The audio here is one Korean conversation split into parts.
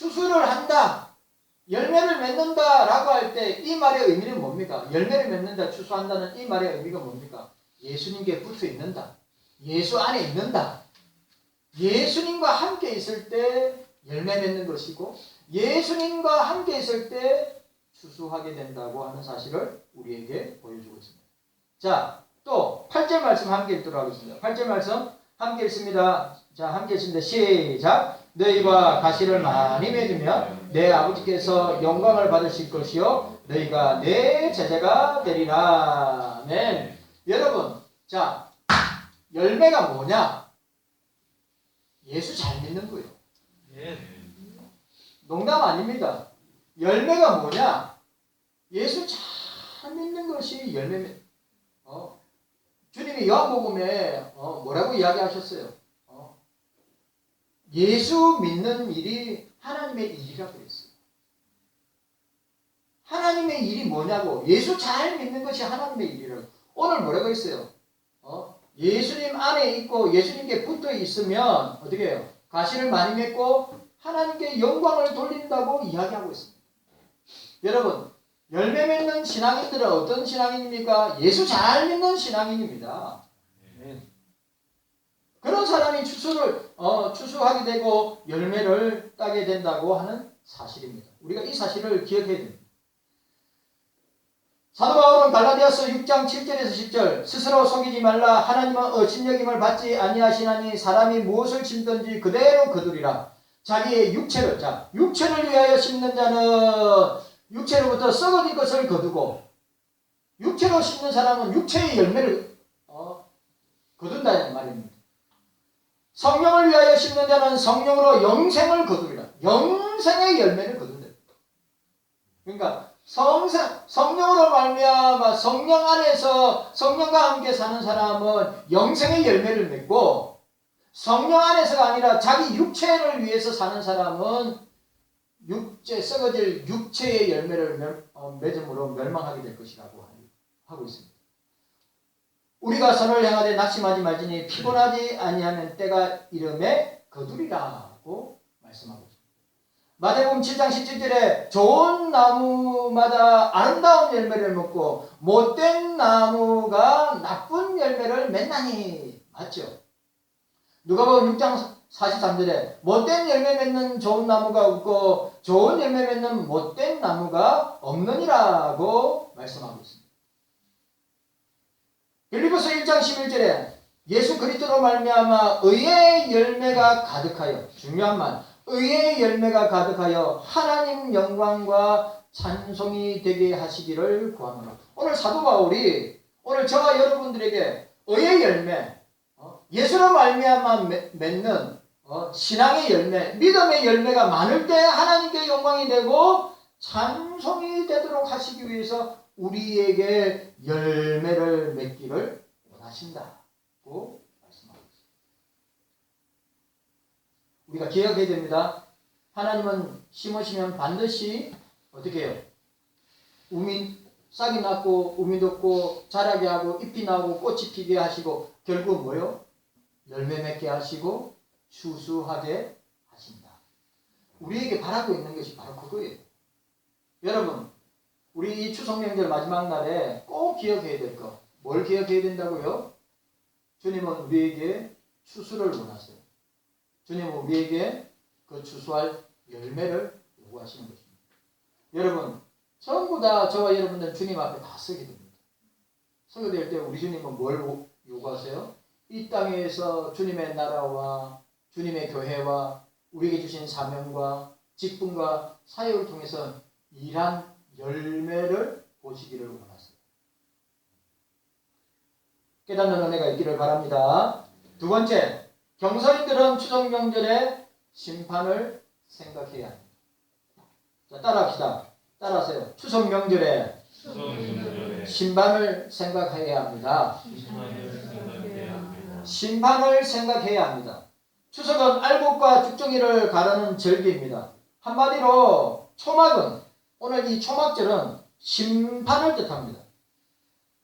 추수를 한다, 열매를 맺는다 라고 할 때 이 말의 의미는 뭡니까? 열매를 맺는다, 추수한다는 이 말의 의미가 뭡니까? 예수님께 붙어 있는다, 예수 안에 있는다, 예수님과 함께 있을 때 열매 맺는 것이고 예수님과 함께 있을 때 추수하게 된다고 하는 사실을 우리에게 보여주고 있습니다. 자, 또 8절 말씀 함께 읽도록 하겠습니다. 8절 말씀 함께 읽습니다. 자, 함께 읽습니다. 시작. 너희가 가시를 많이 맺으면 내 아버지께서 영광을 받으실 것이요 너희가 내 제자가 되리라. 아멘. 여러분, 자, 열매가 뭐냐? 예수 잘 믿는 거예요. 농담 아닙니다. 열매가 뭐냐? 예수 잘 믿는 것이 열매입니다. 주님이 요한복음에 뭐라고 이야기하셨어요? 예수 믿는 일이 하나님의 일이라고 했어요. 하나님의 일이 뭐냐고? 예수 잘 믿는 것이 하나님의 일이라고. 오늘 뭐라고 했어요? 예수님 안에 있고 예수님께 붙어 있으면 어떻게 해요? 가시를 많이 맺고 하나님께 영광을 돌린다고 이야기하고 있습니다. 여러분, 열매 맺는 신앙인들은 어떤 신앙인입니까? 예수 잘 믿는 신앙인입니다. 그런 사람이 추수하게 되고 열매를 따게 된다고 하는 사실입니다. 우리가 이 사실을 기억해야 됩니다. 사도 바울은 갈라디아서 6장 7절에서 10절 스스로 속이지 말라. 하나님은 업신여김을 받지 아니하시나니 사람이 무엇을 심든지 그대로 거두리라. 자기의 육체를 위하여 심는 자는 육체로부터 썩어진 것을 거두고 육체로 심는 사람은 육체의 열매를 거둔다는 말입니다. 성령을 위하여 심는 자는 성령으로 영생을 거두리라. 영생의 열매를 거둔다. 그러니까 성령으로 말미암아 성령 안에서 성령과 함께 사는 사람은 영생의 열매를 맺고 성령 안에서가 아니라 자기 육체를 위해서 사는 사람은 썩어질 육체의 열매를 맺음으로 멸망하게 될 것이라고 하고 있습니다. 우리가 선을 향하되 낙심하지 말지니 피곤하지 아니하면 때가 이름에 거두리라고 말씀하고 있습니다. 마태복음 7장 17절에 좋은 나무마다 아름다운 열매를 먹고 못된 나무가 나쁜 열매를 맺나니. 맞죠? 누가복음 6장 43절에 못된 열매 맺는 좋은 나무가 없고 좋은 열매 맺는 못된 나무가 없느니라고 말씀하고 있습니다. 빌립보서 1장 11절에 예수 그리스도로 말미암아 의의 열매가 가득하여, 중요한 말, 의의 열매가 가득하여 하나님 영광과 찬송이 되게 하시기를 구하노라. 오늘 사도 바울이 오늘 저와 여러분들에게 의의 열매, 예수로 말미암아 맺는 신앙의 열매, 믿음의 열매가 많을 때 하나님께 영광이 되고 찬송이 되도록 하시기 위해서 우리에게 열매를 맺기를 원하신다고 말씀하고 있습니다. 우리가 기억해야 됩니다. 하나님은 심으시면 반드시 어떻게 해요? 싹이 났고 우미 돋고 자라게 하고 잎이 나오고 꽃이 피게 하시고 결국 뭐요? 열매 맺게 하시고 추수하게 하신다. 우리에게 바라고 있는 것이 바로 그거예요. 여러분, 우리 이 추석 명절 마지막 날에 꼭 기억해야 될 거. 뭘 기억해야 된다고요? 주님은 우리에게 추수를 원하세요. 주님은 우리에게 그 추수할 열매를 요구하시는 것입니다. 여러분, 전부 다 저와 여러분들은 주님 앞에 다 서게 됩니다. 서게 될 때 우리 주님은 뭘 요구하세요? 이 땅에서 주님의 나라와 주님의 교회와 우리에게 주신 사명과 직분과 사역을 통해서 일한 열매를 보시기를 원하세요. 깨닫는 은혜가 있기를 바랍니다. 두 번째, 경선인들은 추석 명절에 심판을 생각해야 합니다. 자, 따라합시다. 따라하세요. 추석 명절에 심판을 생각해야 합니다. 심판을 생각해야 합니다. 추석은 알곡과 죽정이를 가르는 절기입니다. 한마디로 초막은, 오늘 이 초막절은 심판을 뜻합니다.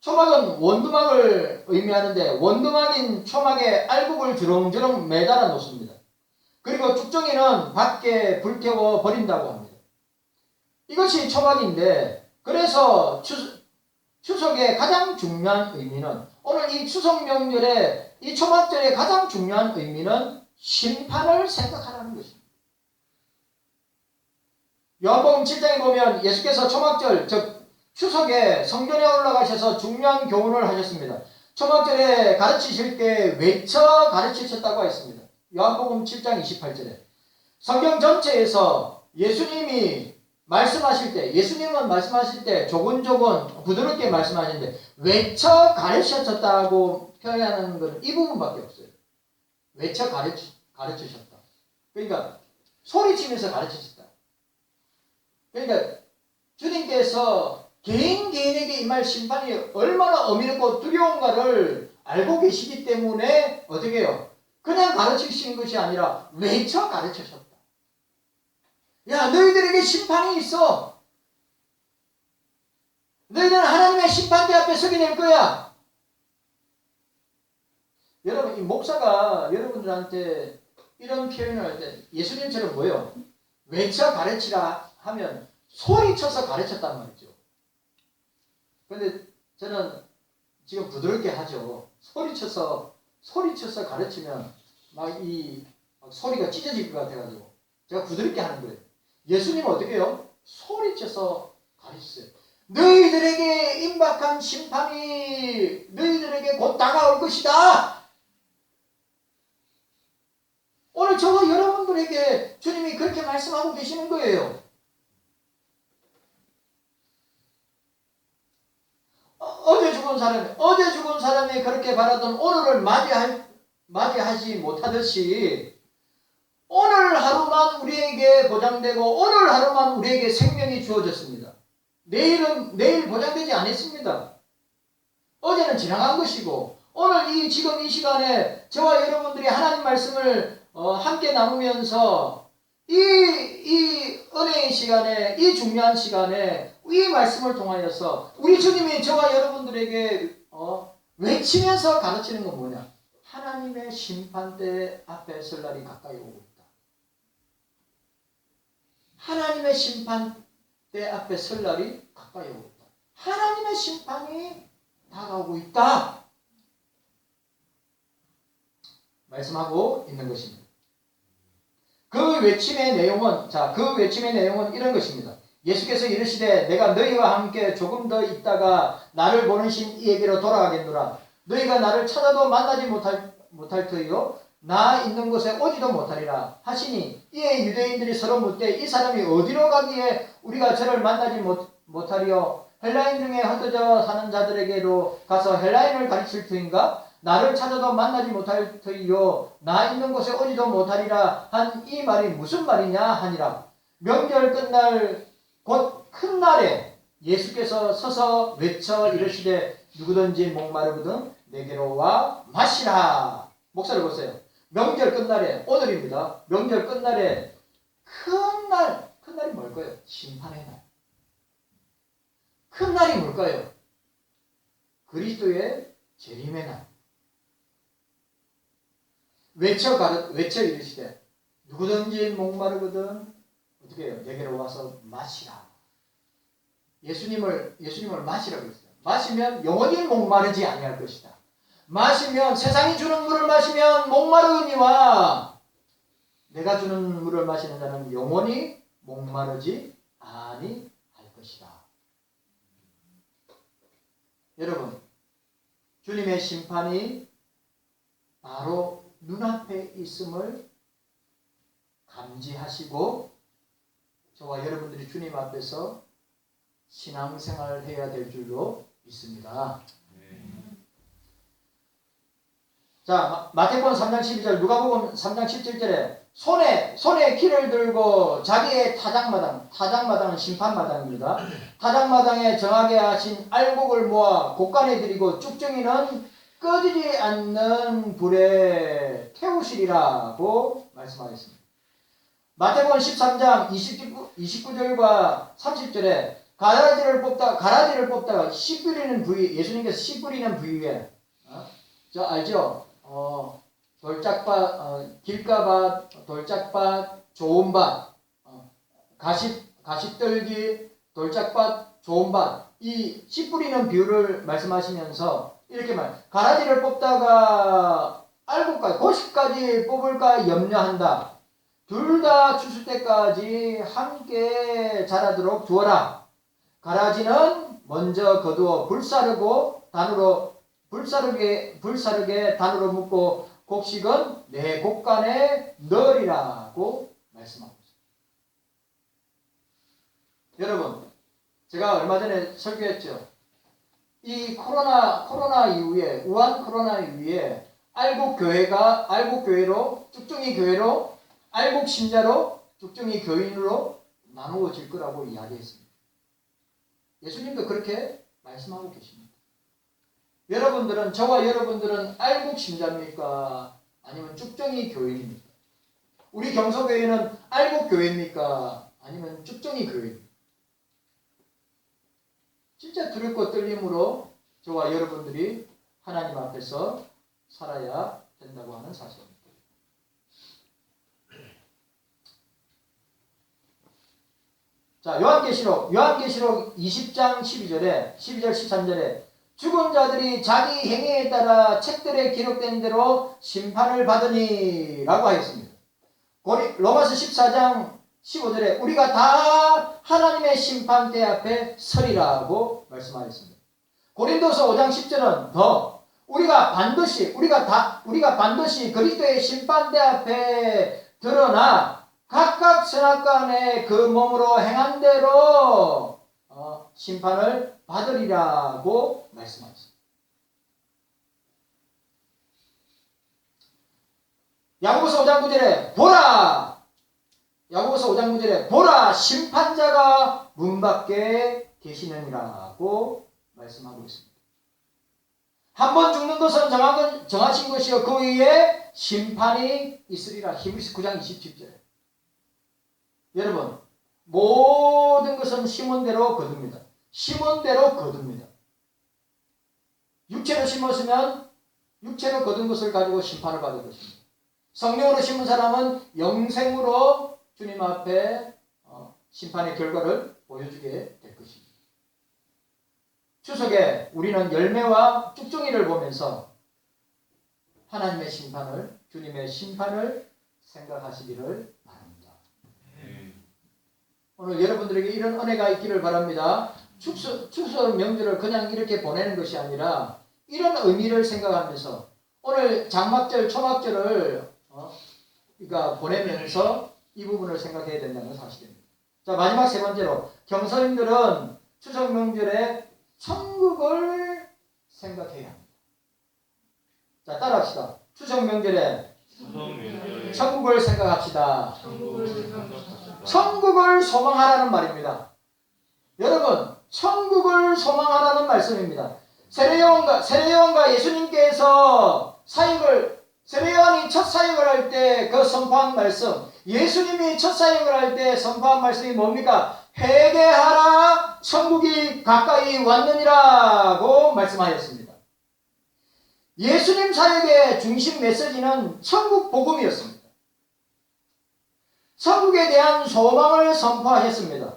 초막은 원두막을 의미하는데 원두막인 초막에 알곡을 주렁주렁 매달아 놓습니다. 그리고 쭉정이는 밖에 불태워 버린다고 합니다. 이것이 초막인데, 그래서 추석의 가장 중요한 의미는, 오늘 이 추석 명절에 이 초막절의 가장 중요한 의미는 심판을 생각하라는 것입니다. 요한복음 7장에 보면 예수께서 초막절, 즉 추석에 성전에 올라가셔서 중요한 교훈을 하셨습니다. 초막절에 가르치실 때 외쳐 가르치셨다고 했습니다. 요한복음 7장 28절에. 성경 전체에서 예수님은 말씀하실 때 조곤조곤 부드럽게 말씀하시는데 외쳐 가르치셨다고 표현하는 것은 이 부분밖에 없어요. 외쳐 가르치셨다. 그러니까 소리치면서 가르치셨다. 그러니까 주님께서 개인에게 임할 심판이 얼마나 엄밀하고 두려운가를 알고 계시기 때문에 어떻게 해요? 그냥 가르치신 것이 아니라 외쳐 가르치셨다. 야, 너희들에게 심판이 있어. 너희들은 하나님의 심판대 앞에 서게 될 거야. 여러분, 이 목사가 여러분들한테 이런 표현을 할 때 예수님처럼 뭐예요? 외쳐 가르치라 하면 소리쳐서 가르쳤단 말이죠. 그런데 저는 지금 부드럽게 하죠. 소리쳐서 가르치면 막 소리가 찢어질 것 같아가지고 제가 부드럽게 하는 거예요. 예수님은 어떻게 해요? 소리쳐서 가르쳤어요. 너희들에게 임박한 심판이 너희들에게 곧 다가올 것이다. 오늘 저와 여러분들에게 주님이 그렇게 말씀하고 계시는 거예요. 어제 죽은 사람이 그렇게 바라던 오늘을 맞이하지 못하듯이 오늘 하루만 우리에게 보장되고 오늘 하루만 우리에게 생명이 주어졌습니다. 내일 보장되지 않았습니다. 어제는 지나간 것이고 오늘 지금 이 시간에 저와 여러분들이 하나님 말씀을 함께 나누면서 이 은혜의 시간에, 이 중요한 시간에 이 말씀을 통하여서 우리 주님이 저와 여러분들에게 외치면서 가르치는 건 뭐냐? 하나님의 심판대 앞에 설 날이 가까이 오고 있다. 하나님의 심판대 앞에 설 날이 가까이 오고 있다. 하나님의 심판이 다가오고 있다. 말씀하고 있는 것입니다. 그 외침의 내용은 이런 것입니다. 예수께서 이르시되 내가 너희와 함께 조금 더 있다가 나를 보내신 이에게로 돌아가겠노라. 너희가 나를 찾아도 만나지 못할 터이요 나 있는 곳에 오지도 못하리라 하시니 이에 유대인들이 서로 묻되 이 사람이 어디로 가기에 우리가 저를 만나지 못하리요 헬라인 중에 흩어져 사는 자들에게로 가서 헬라인을 가르칠 터인가? 나를 찾아도 만나지 못할 터이요 나 있는 곳에 오지도 못하리라 한 이 말이 무슨 말이냐 하니라. 명절 끝날 곧 큰 날에 예수께서 서서 외쳐 이르시되 누구든지 목마르거든 내게로 와 마시라. 목사를 보세요. 명절 끝날에, 오늘입니다. 명절 끝날에 큰 날이 뭘까요? 심판의 날. 큰 날이 뭘까요? 그리스도의 재림의 날. 외쳐 이르시되 누구든지 목마르거든 어떻게 해요? 내게로 와서 마시라. 예수님을 마시라고 했어요. 마시면 영원히 목마르지 아니할 것이다. 마시면 세상이 주는 물을 마시면 목마르니와 내가 주는 물을 마시는 자는 영원히 목마르지 아니할 것이다. 여러분, 주님의 심판이 바로 눈앞에 있음을 감지하시고 저와 여러분들이 주님 앞에서 신앙생활을 해야 될 줄로 믿습니다. 자, 마태복음 3장 12절, 누가복음 3장 17절에 손에 키를 들고 자기의 타작마당은 심판마당입니다. 타작마당에 정하게 하신 알곡을 모아 곡간에 들이고 쭉정이는 꺼지지 않는 불에 태우시리라고 말씀하셨습니다. 마태복음 13장 29절과 30절에 가라지를 뽑다가 씨 뿌리는 부위, 예수님께서 씨 뿌리는 부위에 알죠? 길가밭, 돌짝밭, 좋은 밭, 가시떨기, 돌짝밭, 좋은 밭. 이 씨 뿌리는 비율을 말씀하시면서 이렇게 가라지를 뽑다가 알곡까지, 고시까지 뽑을까 염려한다. 둘 다 추수 때까지 함께 자라도록 두어라. 가라지는 먼저 거두어 불사르게 단으로 묶고 곡식은 내 곡간에 넣으리라고 말씀하고 있습니다. 여러분, 제가 얼마 전에 설교했죠. 이 코로나 이후에, 우한 코로나 이후에 알곡교회로, 쭉중이 교회로, 알곡신자로, 쭉중이 교인으로 나누어질 거라고 이야기했습니다. 예수님도 그렇게 말씀하고 계십니다. 저와 여러분들은 알곡신자입니까? 아니면 쭉중이 교인입니까? 우리 경서교회는 알곡교회입니까? 아니면 쭉중이 교회입니까? 진짜 두렵고 떨림으로 저와 여러분들이 하나님 앞에서 살아야 된다고 하는 사실입니다. 자, 요한계시록 20장 12절 13절에 죽은 자들이 자기 행위에 따라 책들에 기록된 대로 심판을 받으니 라고 하였습니다. 로마서 14장 15절에 우리가 다 하나님의 심판대 앞에 서리라고 말씀하였습니다. 고린도서 5장 10절은 더 우리가 반드시 그리스도의 심판대 앞에 드러나 각각 선악간에 그 몸으로 행한 대로 심판을 받으리라고 말씀하셨습니다. 야고보서 5장 9절에 보라 심판자가 문 밖에 계시느니라고 말씀하고 있습니다. 한 번 죽는 것은 정하신 것이요 그 위에 심판이 있으리라. 히브리서 9장 27절에. 여러분, 모든 것은 심은 대로 거둡니다. 육체로 심었으면 육체로 거둔 것을 가지고 심판을 받을 것입니다. 성령으로 심은 사람은 영생으로 주님 앞에 심판의 결과를 보여주게 될 것입니다. 추석에 우리는 열매와 쭉중이를 보면서 하나님의 심판을, 주님의 심판을 생각하시기를 바랍니다. 오늘 여러분들에게 이런 은혜가 있기를 바랍니다. 추석 명절을 그냥 이렇게 보내는 것이 아니라 이런 의미를 생각하면서 오늘 장막절, 초막절을 보내면서 이 부분을 생각해야 된다는 사실입니다. 자, 마지막 세 번째로 경서인들은 추석 명절에 천국을 생각해야 합니다. 자, 따라합시다. 추석 명절에 천국을 생각합시다. 천국을 소망하라는 말입니다. 여러분, 천국을 소망하라는 말씀입니다. 세례요한과 예수님께서 세례요한이 첫 사역을 할 때 그 선포한 말씀, 예수님이 첫 사역을 할 때 선포한 말씀이 뭡니까? 회개하라, 천국이 가까이 왔느니라고 말씀하였습니다. 예수님 사역의 중심 메시지는 천국 복음이었습니다. 천국에 대한 소망을 선포하셨습니다.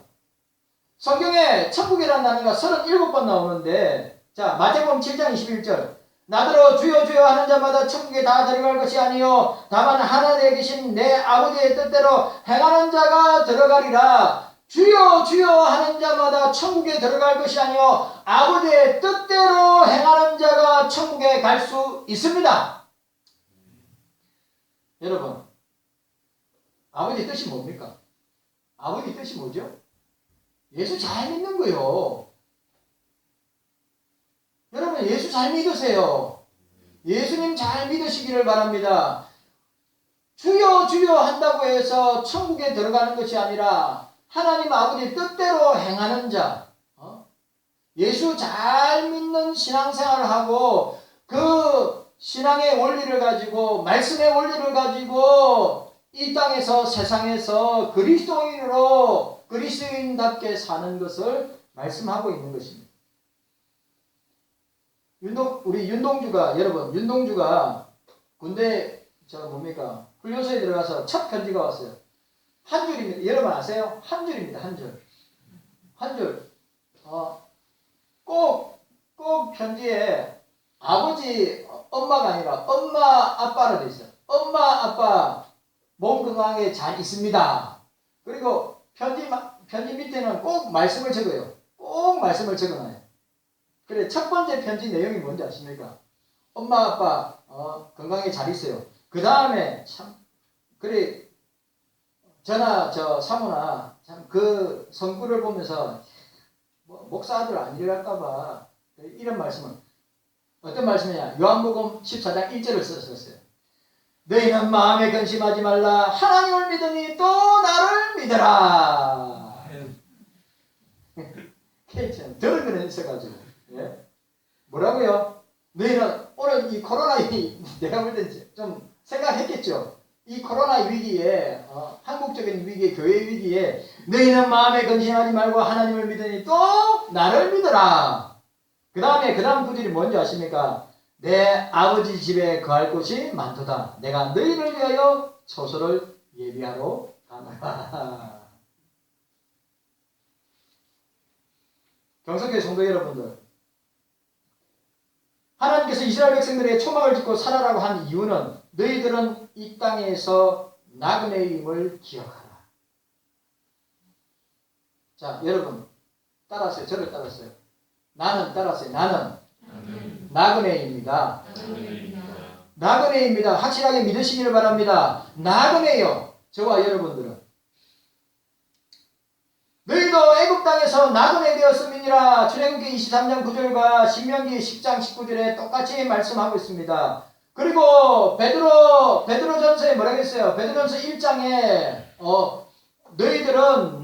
성경에 천국이라는 단어가 37번 나오는데, 자, 마태복음 7장 21절. 나더러 주여 주여 하는 자마다 천국에 다 들어갈 것이 아니요 다만 하늘에 계신 내 아버지의 뜻대로 행하는 자가 들어가리라. 주여 주여 하는 자마다 천국에 들어갈 것이 아니요 아버지의 뜻대로 행하는 자가 천국에 갈 수 있습니다. 여러분, 아버지의 뜻이 뭡니까? 아버지의 뜻이 뭐죠? 예수 잘 믿는 거요. 여러분, 예수 잘 믿으세요. 예수님 잘 믿으시기를 바랍니다. 주여 주여 한다고 해서 천국에 들어가는 것이 아니라 하나님 아버지 뜻대로 행하는 자, 예수 잘 믿는 신앙생활을 하고 그 신앙의 원리를 가지고, 말씀의 원리를 가지고 이 땅에서, 세상에서 그리스도인답게 사는 것을 말씀하고 있는 것입니다. 여러분, 윤동주가 군대 저 뭡니까? 훈련소에 들어가서 첫 편지가 왔어요. 한 줄입니다. 여러분 아세요? 한 줄입니다. 한 줄. 한 줄. 꼭 편지에 아버지, 엄마가 아니라 엄마, 아빠로 돼 있어요. 엄마, 아빠 몸 건강하게 잘 있습니다. 그리고 편지 밑에는 꼭 말씀을 적어요. 꼭 말씀을 적어놔요. 그래, 첫 번째 편지 내용이 뭔지 아십니까? 엄마, 아빠 건강하게 잘 있어요. 그 다음에 그래, 저나 저 사모나 참 그 성구를 보면서 목사 아들 안 이래갈까봐 이런 말씀은 어떤 말씀이냐? 요한복음 14장 1절을 썼어요. 너희는 마음에 근심하지 말라. 하나님을 믿으니 또 나를 믿어라. 괜찮아. 저런 거는 있어가지고. 예? 뭐라고요? 너희는 오늘 이 코로나 내가 볼 때 좀 생각했겠죠. 이 코로나 위기에 한국적인 위기에 교회 위기에 너희는 마음에 근심하지 말고 하나님을 믿으니 또 나를 믿어라. 그 다음 구절이 뭔지 아십니까? 내 아버지 집에 거할 곳이 많도다. 내가 너희를 위하여 처소를 예비하러 가노라. 경석교회 성도 여러분들, 하나님께서 이스라엘 백성들의 초막을 짓고 살아라고 한 이유는 너희들은 이 땅에서 나그네임을 기억하라. 자, 여러분 따라하세요. 저를 따라하세요. 나는 따라하세요. 나는 나그네입니다. 나그네입니다. 확실하게 믿으시기를 바랍니다. 나그네요. 저와 여러분들은. 너희도 애굽 땅에서 나그네 되었음이니라. 출애굽기 23장 9절과 신명기 10장 19절에 똑같이 말씀하고 있습니다. 그리고 베드로전서에 뭐라고 했어요? 베드로전서 1장에 너희들은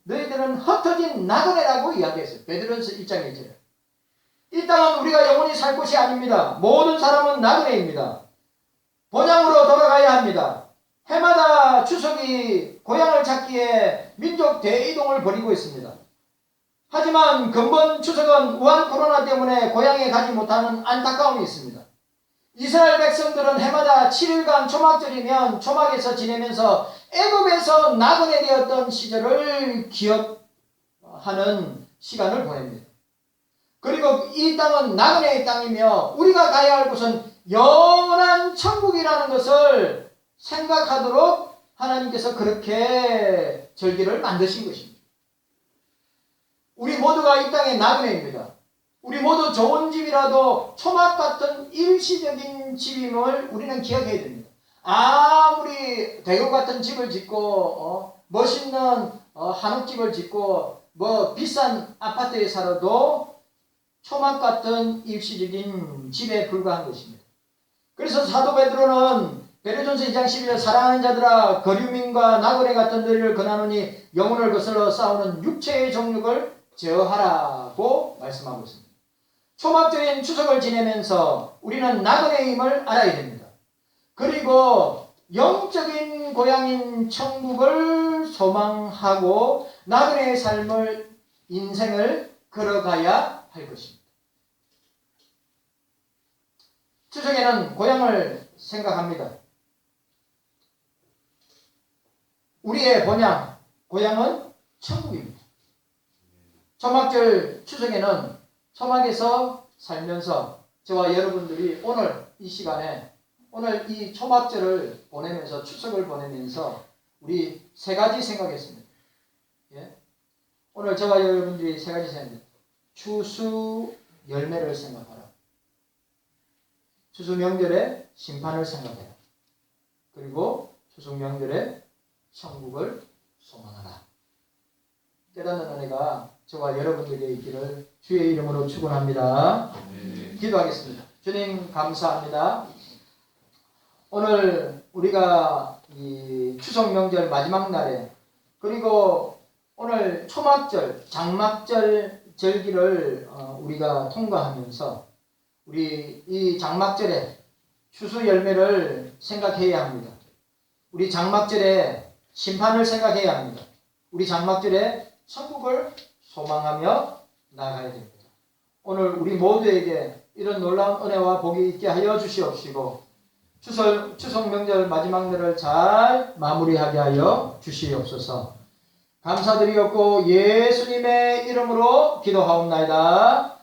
너희들은 흩어진 나그네라고 이야기했어요. 베드로전서 1장 1절. 이 땅은 우리가 영원히 살 곳이 아닙니다. 모든 사람은 나그네입니다. 본향으로 돌아가야 합니다. 해마다 추석이 고향을 찾기에 민족 대이동을 벌이고 있습니다. 하지만 근본 추석은 우한 코로나 때문에 고향에 가지 못하는 안타까움이 있습니다. 이스라엘 백성들은 해마다 7일간 초막절이면 초막에서 지내면서 애굽에서 나그네 되었던 시절을 기억하는 시간을 보냅니다. 그리고 이 땅은 나그네의 땅이며 우리가 가야 할 곳은 영원한 천국이라는 것을 생각하도록 하나님께서 그렇게 절기를 만드신 것입니다. 우리 모두가 이 땅의 나그네입니다. 우리 모두 좋은 집이라도 초막 같은 일시적인 집임을 우리는 기억해야 됩니다. 아무리 대교 같은 집을 짓고 멋있는 한옥집을 짓고 비싼 아파트에 살아도 초막 같은 일시적인 집에 불과한 것입니다. 그래서 사도 베드로는 베드로전서 2장 12절 사랑하는 자들아 거류민과 나그네 같은 너희를 권하노니 영혼을 거슬러 싸우는 육체의 정욕을 제어하라고 말씀하고 있습니다. 초막절인 추석을 지내면서 우리는 나그네임을 알아야 됩니다. 그리고 영적인 고향인 천국을 소망하고 나그네의 인생을 걸어가야 할 것입니다. 추석에는 고향을 생각합니다. 우리의 고향은 천국입니다. 초막절 추석에는 초막에서 살면서 저와 여러분들이 오늘 이 시간에 오늘 이 초막절을 보내면서 추석을 보내면서 우리 세 가지 생각했습니다. 예? 오늘 저와 여러분들이 세 가지 생각합니다. 추수 열매를 생각하라. 추수 명절의 심판을 생각해라. 그리고 추수 명절의 천국을 소망하라. 깨닫는 은혜가 저와 여러분들에게 있기를 주의 이름으로 축원합니다. 기도하겠습니다. 주님 감사합니다. 오늘 우리가 이 추석 명절 마지막 날에 그리고 오늘 초막절, 장막절 절기를 우리가 통과하면서 우리 이 장막절에 추수 열매를 생각해야 합니다. 우리 장막절에 심판을 생각해야 합니다. 우리 장막절에 천국을 소망하며 나아가야 됩니다. 오늘 우리 모두에게 이런 놀라운 은혜와 복이 있게 하여 주시옵시고 추석 명절 마지막 날을 잘 마무리하게 하여 주시옵소서. 감사드리옵고 예수님의 이름으로 기도하옵나이다.